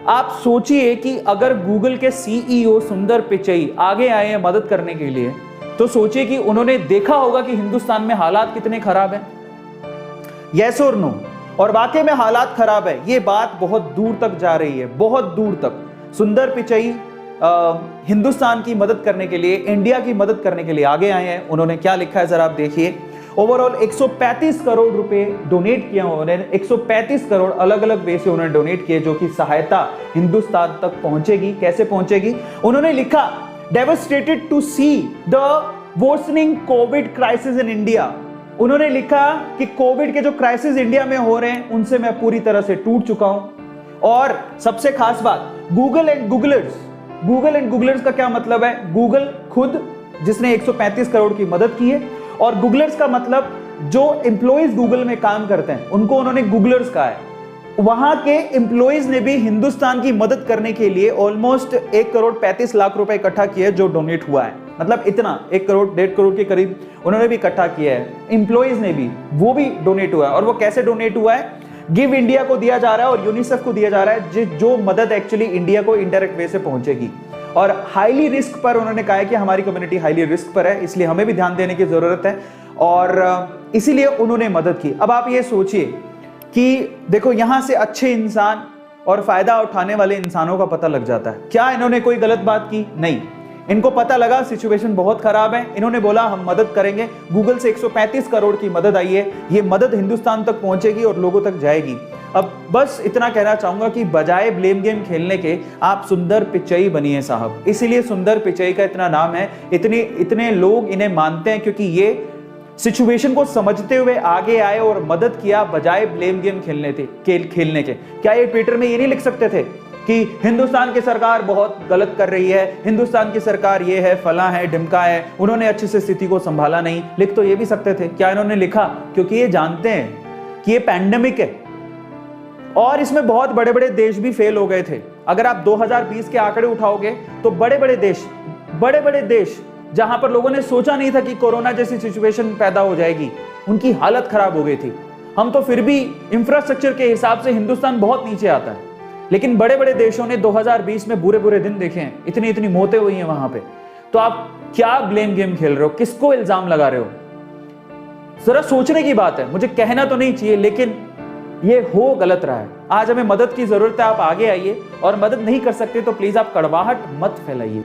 आप सोचिए कि अगर गूगल के सीईओ सुंदर पिचई आगे आए हैं मदद करने के लिए, तो सोचिए कि उन्होंने देखा होगा कि हिंदुस्तान में हालात कितने खराब हैं। यस और नो? और वाकई में हालात खराब है, ये बात बहुत दूर तक जा रही है, बहुत दूर तक। सुंदर पिचई हिंदुस्तान की मदद करने के लिए, इंडिया की मदद करने के लिए आगे आए हैं। उन्होंने क्या लिखा है जरा आप देखिए। ओवरऑल 135 करोड़ रुपए डोनेट किया उन्होंने, 135 करोड़ अलग अलग वे से उन्होंने डोनेट किए, जो कि सहायता हिंदुस्तान तक पहुंचेगी। कैसे पहुंचेगी? उन्होंने लिखा, devastated to see the worsening Covid crisis in India. उन्होंने लिखा कि कोविड के जो क्राइसिस इंडिया में हो रहे हैं उनसे मैं पूरी तरह से टूट चुका हूं। और सबसे खास बात, गूगल एंड गूगलर्स का क्या मतलब है? गूगल खुद, जिसने 135 करोड़ की मदद की है, और गूगलर्स का मतलब जो एम्प्लॉइज गूगल में काम करते हैं उनको उन्होंने गूगलर्स कहा है। वहां के एम्प्लॉइज ने भी हिंदुस्तान की मदद करने के लिए ऑलमोस्ट 1 करोड़ 35 लाख रुपए इकट्ठा किए, जो डोनेट हुआ है। मतलब इतना 1 करोड़ 1.5 करोड़ के करीब उन्होंने भी इकट्ठा किया है। एम्प्लॉइज ने भी, वो भी डोनेट हुआ है। और वो कैसे डोनेट हुआ है? गिव इंडिया को दिया जा रहा है और यूनिसेफ को दिया जा रहा है, जो मदद एक्चुअली इंडिया को इनडायरेक्ट वे से पहुंचेगी। और हाईली रिस्क पर उन्होंने कहा है कि हमारी कम्युनिटी हाईली रिस्क पर है, इसलिए हमें भी ध्यान देने की जरूरत है, और इसीलिए उन्होंने मदद की। अब आप ये सोचिए कि देखो, यहां से अच्छे इंसान और फायदा उठाने वाले इंसानों का पता लग जाता है। क्या इन्होंने कोई गलत बात की? नहीं, इनको पता लगा सिचुएशन बहुत खराब है, इन्होंने बोला हम मदद करेंगे। गूगल से 135 करोड़ की मदद आई है, ये मदद हिंदुस्तान तक पहुंचेगी और लोगों तक जाएगी। अब बस इतना कहना चाहूंगा कि बजाय ब्लेम गेम खेलने के आप सुंदर पिचई बनिए साहब। इसीलिए सुंदर पिचई का इतना नाम है, इतने लोग इन्हें मानते हैं, क्योंकि ये सिचुएशन को समझते हुए आगे आए और मदद किया बजाय ब्लेम गेम खेलने के। क्या ये ट्विटर में ये नहीं लिख सकते थे कि हिंदुस्तान की सरकार बहुत गलत कर रही है, हिंदुस्तान की सरकार ये है, फला है, ढिमका है, उन्होंने अच्छे से स्थिति को संभाला नहीं? लिख तो ये भी सकते थे। क्या इन्होंने लिखा? क्योंकि ये जानते हैं कि ये पैंडेमिक है और इसमें बहुत बड़े बड़े देश भी फेल हो गए थे। अगर आप 2020 के आंकड़े उठाओगे तो बड़े बड़े देश जहां पर लोगों ने सोचा नहीं था कि कोरोना जैसी सिचुएशन पैदा हो जाएगी, उनकी हालत खराब हो गई थी। हम तो फिर भी इंफ्रास्ट्रक्चर के हिसाब से हिंदुस्तान बहुत नीचे आता है, लेकिन बड़े बड़े देशों ने 2020 में बुरे दिन देखे हैं, इतनी मौतें हुई हैं वहां पे। तो आप क्या ब्लेम गेम खेल रहे हो? किसको इल्जाम लगा रहे हो? जरा सोचने की बात है। मुझे कहना तो नहीं चाहिए, लेकिन ये हो गलत रहा है। आज हमें मदद की जरूरत है, आप आगे आइए, और मदद नहीं कर सकते तो प्लीज आप कड़वाहट मत फैलाइए।